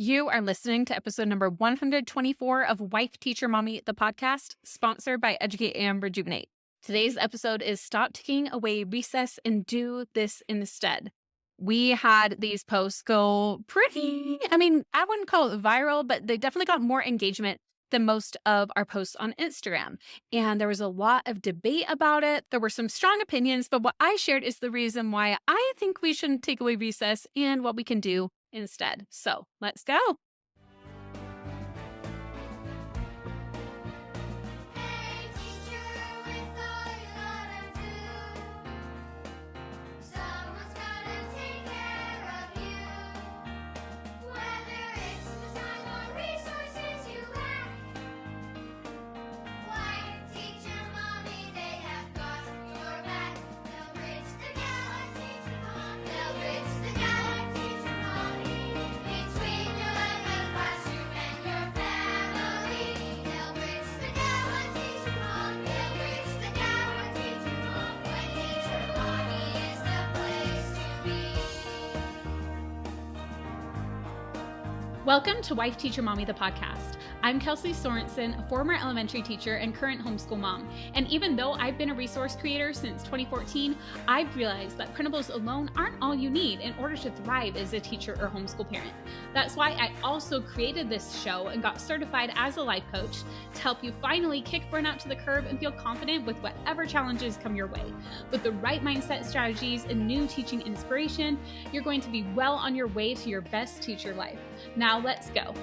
You are listening to episode number 124 of Wife, Teacher, Mommy, the podcast, sponsored by Educate and Rejuvenate. Today's episode is Stop Taking Away Recess and Do This Instead. We had these posts go I wouldn't call it viral, but they definitely got more engagement than most of our posts on Instagram. And there was a lot of debate about it. There were some strong opinions, but what I shared is the reason why I think we shouldn't take away recess and what we can do instead. So let's go. Hey teacher, with all you gotta do, someone's gotta take care of you. Whether it's the time or resources you lack, wife, teacher, mommy, they have got your back. They'll bridge the gap, teacher, mommy. They'll bridge the gap, teacher, mommy. Between your life and classroom and your family, they'll bridge the gap, teacher, mommy. They'll bridge the gap, teacher, mommy. When teacher, mommy is the place to be. Welcome to Wife, Teacher, Mommy, the podcast. I'm Kelsey Sorensen, a former elementary teacher and current homeschool mom. And even though I've been a resource creator since 2014, I've realized that printables alone aren't all you need in order to thrive as a teacher or homeschool parent. That's why I also created this show and got certified as a life coach to help you finally kick burnout to the curb and feel confident with whatever challenges come your way. With the right mindset strategies and new teaching inspiration, you're going to be well on your way to your best teacher life. Now let's go.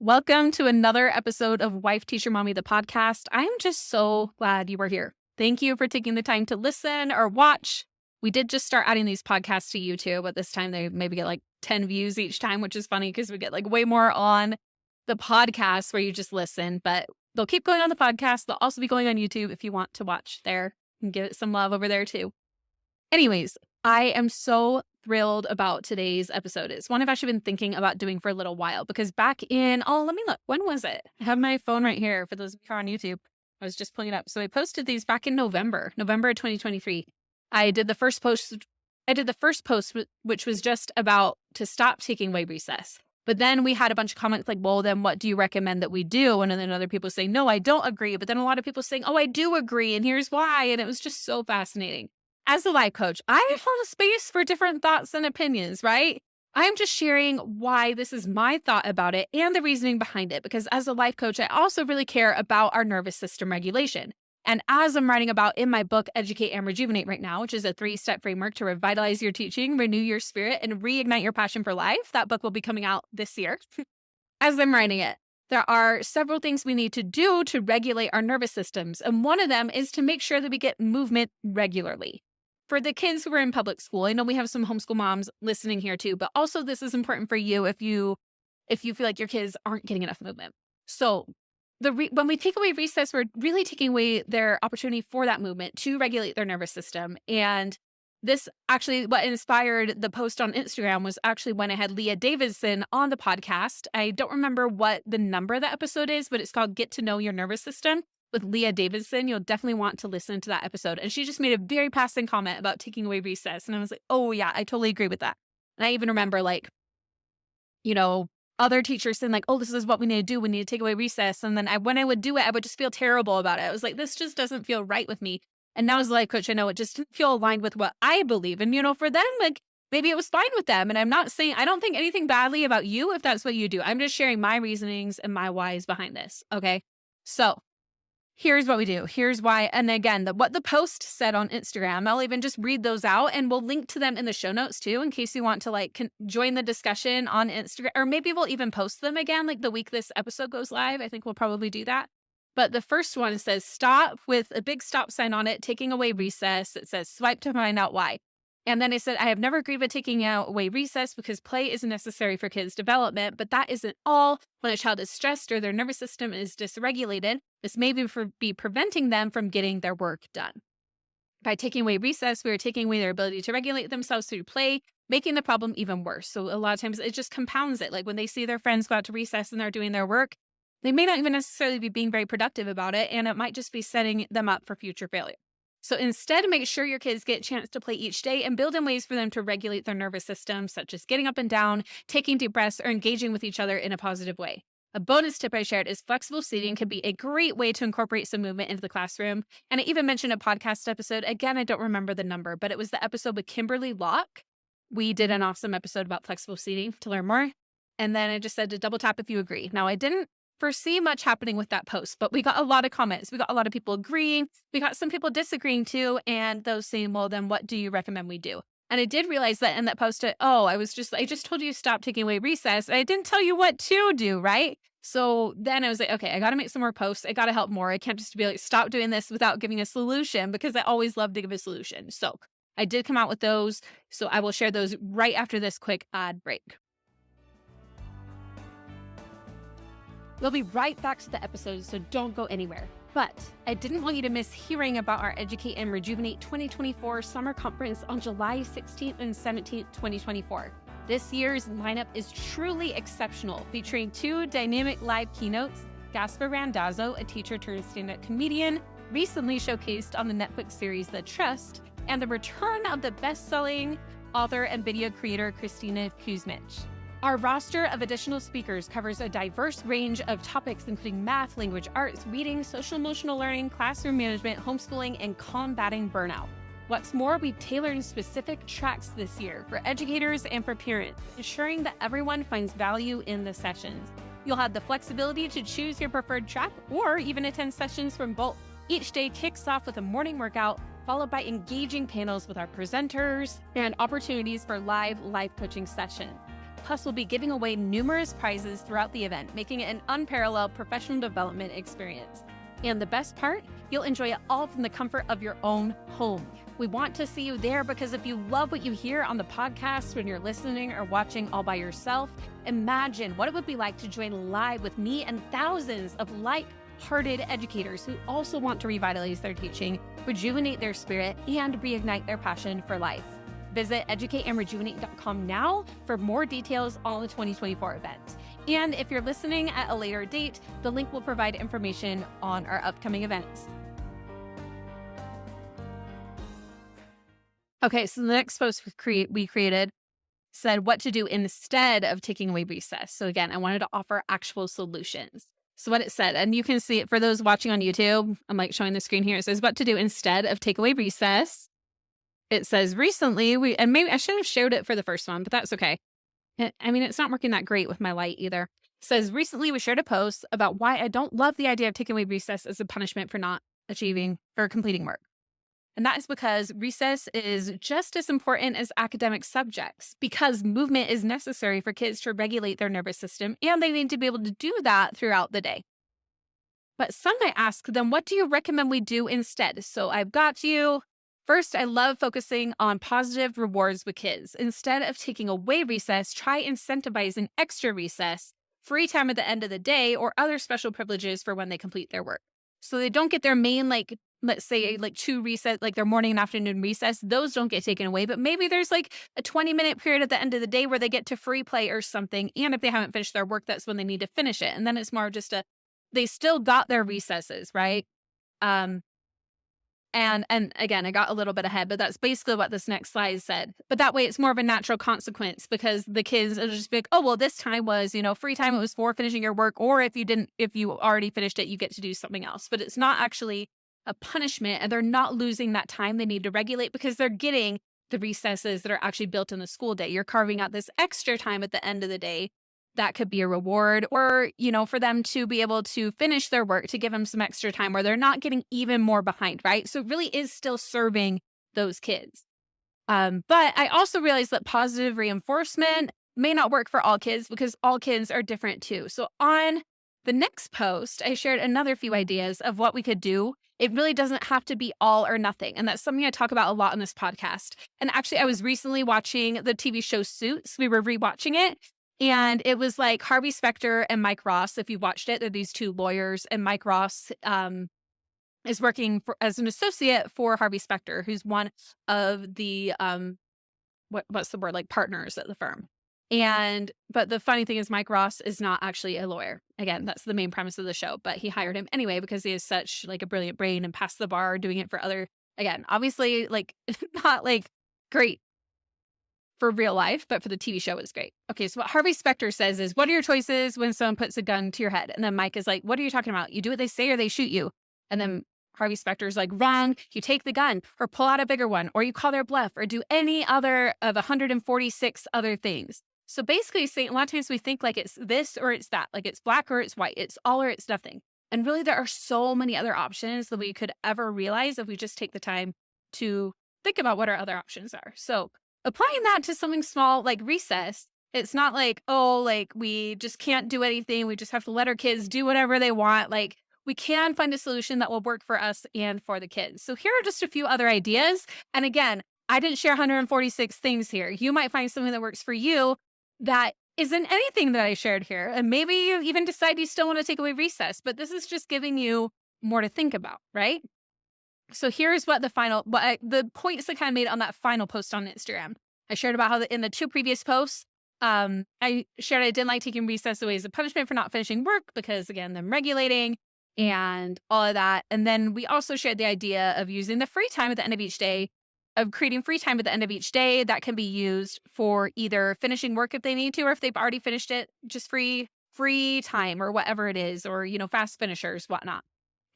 Welcome to another episode of Wife, Teacher, Mommy, the podcast. I'm just so glad you are here. Thank you for taking the time to listen or watch. We did just start adding these podcasts to YouTube, but this time they maybe get like 10 views each time, which is funny because we get like way more on the podcast where you just listen, but they'll keep going on the podcast. They'll also be going on YouTube if you want to watch there and give it some love over there too. Anyways, I am so thrilled about today's episode. It's one I've actually been thinking about doing for a little while because back in, let me look. When was it? I have my phone right here for those of you who are on YouTube. I was just pulling it up. So I posted these back in November of 2023. I did the first post, which was just about to stop taking away recess. But then we had a bunch of comments like, well, then what do you recommend that we do? And then other people saying, no, I don't agree. But then a lot of people saying, oh, I do agree. And here's why. And it was just so fascinating. As a life coach, I hold a space for different thoughts and opinions, right? I'm just sharing why this is my thought about it and the reasoning behind it. Because as a life coach, I also really care about our nervous system regulation. And as I'm writing about in my book, Educate and Rejuvenate right now, which is a 3-step framework to revitalize your teaching, renew your spirit, and reignite your passion for life, that book will be coming out this year. As I'm writing it, there are several things we need to do to regulate our nervous systems. And one of them is to make sure that we get movement regularly. For the kids who are in public school, I know we have some homeschool moms listening here too, but also this is important for you if you feel like your kids aren't getting enough movement. So when we take away recess, we're really taking away their opportunity for that movement to regulate their nervous system. And this actually, what inspired the post on Instagram was actually when I had Leah Davidson on the podcast. I don't remember what the number of the episode is, but it's called Get to Know Your Nervous System with Leah Davidson. You'll definitely want to listen to that episode. And she just made a very passing comment about taking away recess. And I was like, oh yeah, I totally agree with that. And I even remember other teachers saying like, oh, this is what we need to do. We need to take away recess. And then when I would do it, I would just feel terrible about it. I was like, this just doesn't feel right with me. And now as a life coach, I know it just didn't feel aligned with what I believe. And, for them, like maybe it was fine with them. And I'm not saying, I don't think anything badly about you if that's what you do. I'm just sharing my reasonings and my whys behind this. Okay. So here's what we do. Here's why. And again, what the post said on Instagram, I'll even just read those out and we'll link to them in the show notes too, in case you want to join the discussion on Instagram, or maybe we'll even post them again, like the week this episode goes live. I think we'll probably do that. But the first one says stop with a big stop sign on it, taking away recess. It says swipe to find out why. And then I said, I have never agreed with taking away recess because play is necessary for kids' development, but that isn't all. When a child is stressed or their nervous system is dysregulated, this may be preventing them from getting their work done. By taking away recess, we are taking away their ability to regulate themselves through play, making the problem even worse. So a lot of times it just compounds it. Like when they see their friends go out to recess and they're doing their work, They may not even necessarily be being very productive about it, and it might just be setting them up for future failure. So instead, make sure your kids get a chance to play each day and build in ways for them to regulate their nervous system, such as getting up and down, taking deep breaths, or engaging with each other in a positive way. A bonus tip I shared is flexible seating can be a great way to incorporate some movement into the classroom. And I even mentioned a podcast episode. Again, I don't remember the number, but it was the episode with Kimberly Locke. We did an awesome episode about flexible seating to learn more. And then I just said to double tap if you agree. Now, I didn't foresee much happening with that post, but we got a lot of comments. We got a lot of people agreeing. We got some people disagreeing too. And those saying, well, then what do you recommend we do? And I did realize that in that post, I just told you to stop taking away recess. I didn't tell you what to do, right? So then I was like, okay, I got to make some more posts. I got to help more. I can't just be like, stop doing this without giving a solution, because I always love to give a solution. So I did come out with those. So I will share those right after this quick ad break. We'll be right back to the episode, so don't go anywhere. But I didn't want you to miss hearing about our Educate and Rejuvenate 2024 Summer Conference on July 16th and 17th, 2024. This year's lineup is truly exceptional, featuring 2 dynamic live keynotes. Gasper Randazzo, a teacher turned stand-up comedian, recently showcased on the Netflix series The Trust, and the return of the best-selling author and video creator Christina Kuzmich. Our roster of additional speakers covers a diverse range of topics, including math, language arts, reading, social emotional learning, classroom management, homeschooling, and combating burnout. What's more, we've tailored specific tracks this year for educators and for parents, ensuring that everyone finds value in the sessions. You'll have the flexibility to choose your preferred track or even attend sessions from both. Each day kicks off with a morning workout, followed by engaging panels with our presenters and opportunities for live life coaching sessions. Plus, we'll be giving away numerous prizes throughout the event, making it an unparalleled professional development experience. And the best part, you'll enjoy it all from the comfort of your own home. We want to see you there, because if you love what you hear on the podcast when you're listening or watching all by yourself, imagine what it would be like to join live with me and thousands of like-hearted educators who also want to revitalize their teaching, rejuvenate their spirit, and reignite their passion for life. Visit educateandrejuvenate.com now for more details on the 2024 event. And if you're listening at a later date, the link will provide information on our upcoming events. Okay, so the next post we created said what to do instead of taking away recess. So again, I wanted to offer actual solutions. So what it said, and you can see it for those watching on YouTube, I'm like showing the screen here. It says what to do instead of take away recess. It says recently, and maybe I should have showed it for the first one, but that's okay. I mean, it's not working that great with my light either. It says recently we shared a post about why I don't love the idea of taking away recess as a punishment for not achieving or completing work. And that is because recess is just as important as academic subjects, because movement is necessary for kids to regulate their nervous system, and they need to be able to do that throughout the day. But some might ask, then what do you recommend we do instead? So I've got you. First, I love focusing on positive rewards with kids. Instead of taking away recess, try incentivizing extra recess, free time at the end of the day, or other special privileges for when they complete their work. So they don't get their main, let's say, 2 recess, like their morning and afternoon recess. Those don't get taken away, but maybe there's a 20-minute period at the end of the day where they get to free play or something. And if they haven't finished their work, that's when they need to finish it. And then it's more just they still got their recesses, right? And again, I got a little bit ahead, but that's basically what this next slide said. But that way it's more of a natural consequence, because the kids will just be like, oh, well, this time was, free time. It was for finishing your work. Or if you already finished it, you get to do something else. But it's not actually a punishment, and they're not losing that time they need to regulate, because they're getting the recesses that are actually built in the school day. You're carving out this extra time at the end of the day. That could be a reward, or, for them to be able to finish their work, to give them some extra time where they're not getting even more behind, right? So it really is still serving those kids. But I also realized that positive reinforcement may not work for all kids, because all kids are different too. So on the next post, I shared another few ideas of what we could do. It really doesn't have to be all or nothing. And that's something I talk about a lot on this podcast. And actually, I was recently watching the TV show Suits. We were rewatching it. And it was like Harvey Specter and Mike Ross. If you watched it, they're these 2 lawyers. And Mike Ross is working as an associate for Harvey Specter, who's one of the, what's the word, partners at the firm. But the funny thing is Mike Ross is not actually a lawyer. Again, that's the main premise of the show, but he hired him anyway because he is such like a brilliant brain and passed the bar doing it for other, again, obviously like not like great for real life, but for the TV show, it's great. Okay, so what Harvey Specter says is, what are your choices when someone puts a gun to your head? And then Mike is like, what are you talking about? You do what they say or they shoot you. And then Harvey Specter's like, wrong. You take the gun or pull out a bigger one or you call their bluff or do any other of 146 other things. So basically saying a lot of times we think like it's this or it's that, like it's black or it's white, it's all or it's nothing. And really there are so many other options that we could ever realize if we just take the time to think about what our other options are. So applying that to something small like recess, it's not like, oh, like we just can't do anything. We just have to let our kids do whatever they want. Like we can find a solution that will work for us and for the kids. So here are just a few other ideas. And again, I didn't share 146 things here. You might find something that works for you that isn't anything that I shared here. And maybe you even decide you still want to take away recess, but this is just giving you more to think about, right? So here's what the points I kind of made on that final post on Instagram. I shared about how in the 2 previous posts, I shared I didn't like taking recess away as a punishment for not finishing work because, again, them regulating and all of that. And then we also shared the idea of using the free time at the end of each day, of creating free time at the end of each day that can be used for either finishing work if they need to, or if they've already finished it, just free time or whatever it is, or, fast finishers, whatnot.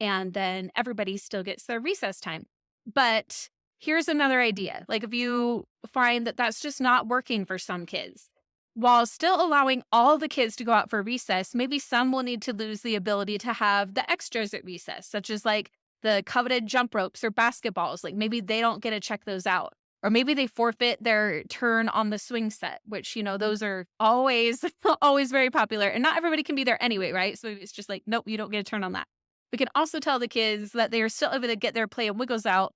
And then everybody still gets their recess time. But here's another idea. Like if you find that that's just not working for some kids, while still allowing all the kids to go out for recess, maybe some will need to lose the ability to have the extras at recess, such as like the coveted jump ropes or basketballs. Like maybe they don't get to check those out. Or maybe they forfeit their turn on the swing set, which, those are always, always very popular. And not everybody can be there anyway, right? So it's just like, nope, you don't get a turn on that. We can also tell the kids that they are still able to get their play and wiggles out.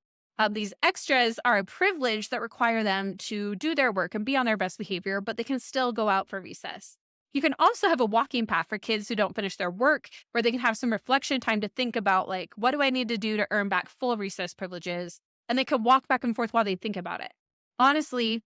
These extras are a privilege that require them to do their work and be on their best behavior, but they can still go out for recess. You can also have a walking path for kids who don't finish their work, where they can have some reflection time to think about, like, what do I need to do to earn back full recess privileges? And they can walk back and forth while they think about it. Honestly,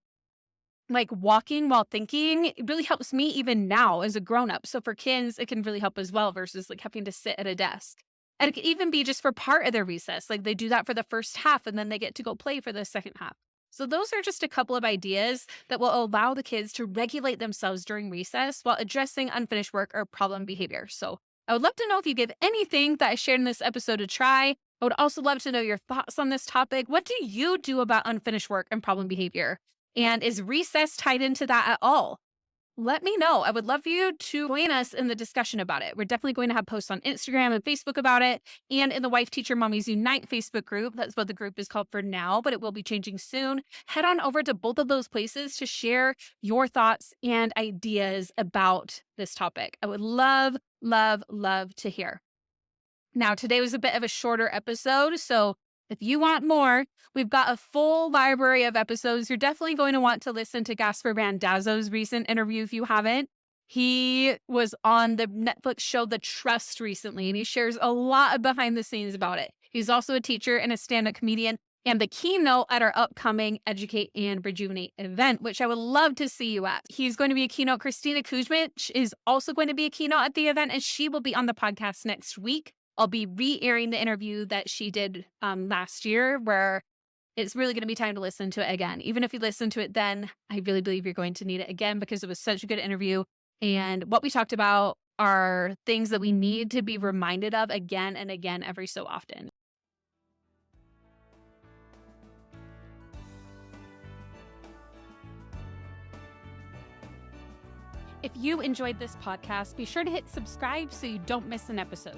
like walking while thinking, it really helps me even now as a grown-up. So for kids, it can really help as well versus like having to sit at a desk. And it can even be just for part of their recess. Like they do that for the first half and then they get to go play for the second half. So those are just a couple of ideas that will allow the kids to regulate themselves during recess while addressing unfinished work or problem behavior. So I would love to know if you give anything that I shared in this episode a try. I would also love to know your thoughts on this topic. What do you do about unfinished work and problem behavior? And is recess tied into that at all? Let me know. I would love for you to join us in the discussion about it. We're definitely going to have posts on Instagram and Facebook about it, and in the Wife Teacher Mommies Unite Facebook group. That's what the group is called for now, but it will be changing soon. Head on over to both of those places to share your thoughts and ideas about this topic. I would love, love, love to hear. Now, today was a bit of a shorter episode, so if you want more, we've got a full library of episodes. You're definitely going to want to listen to Gasper Randazzo's recent interview if you haven't. He was on the Netflix show The Trust recently, and he shares a lot behind the scenes about it. He's also a teacher and a stand-up comedian and the keynote at our upcoming Educate and Rejuvenate event, which I would love to see you at. He's going to be a keynote. Christina Kuzmich is also going to be a keynote at the event, and she will be on the podcast next week. I'll be re-airing the interview that she did last year, where it's really going to be time to listen to it again. Even if you listen to it then, I really believe you're going to need it again because it was such a good interview. And what we talked about are things that we need to be reminded of again and again every so often. If you enjoyed this podcast, be sure to hit subscribe so you don't miss an episode.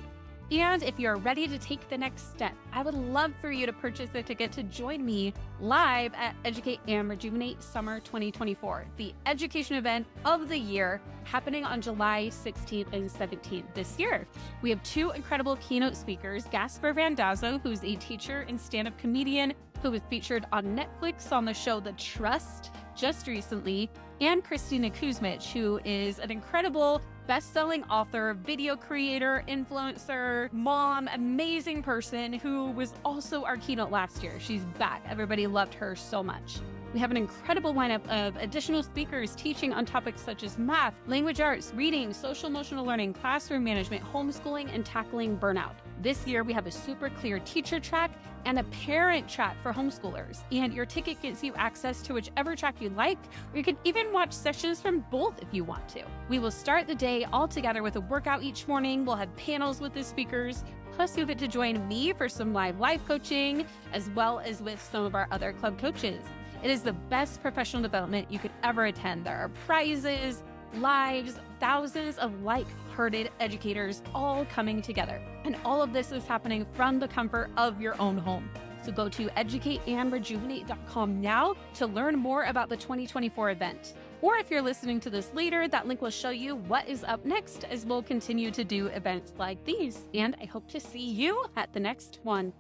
And if you're ready to take the next step, I would love for you to purchase a ticket to join me live at Educate and Rejuvenate Summer 2024, the education event of the year happening on July 16th and 17th this year. We have 2 incredible keynote speakers, Gasper Randazzo, who's a teacher and stand-up comedian who was featured on Netflix on the show The Trust just recently, and Christina Kuzmich, who is an incredible best-selling author, video creator, influencer, mom, amazing person who was also our keynote last year. She's back. Everybody loved her so much. We have an incredible lineup of additional speakers teaching on topics such as math, language arts, reading, social emotional learning, classroom management, homeschooling, and tackling burnout. This year, we have a super clear teacher track and a parent track for homeschoolers. And your ticket gets you access to whichever track you like, or you can even watch sessions from both if you want to. We will start the day all together with a workout each morning. We'll have panels with the speakers. Plus, you'll get to join me for some live coaching, as well as with some of our other club coaches. It is the best professional development you could ever attend. There are prizes, lives, thousands of like-hearted educators all coming together. And all of this is happening from the comfort of your own home. So go to educateandrejuvenate.com now to learn more about the 2024 event. Or if you're listening to this later, that link will show you what is up next as we'll continue to do events like these. And I hope to see you at the next one.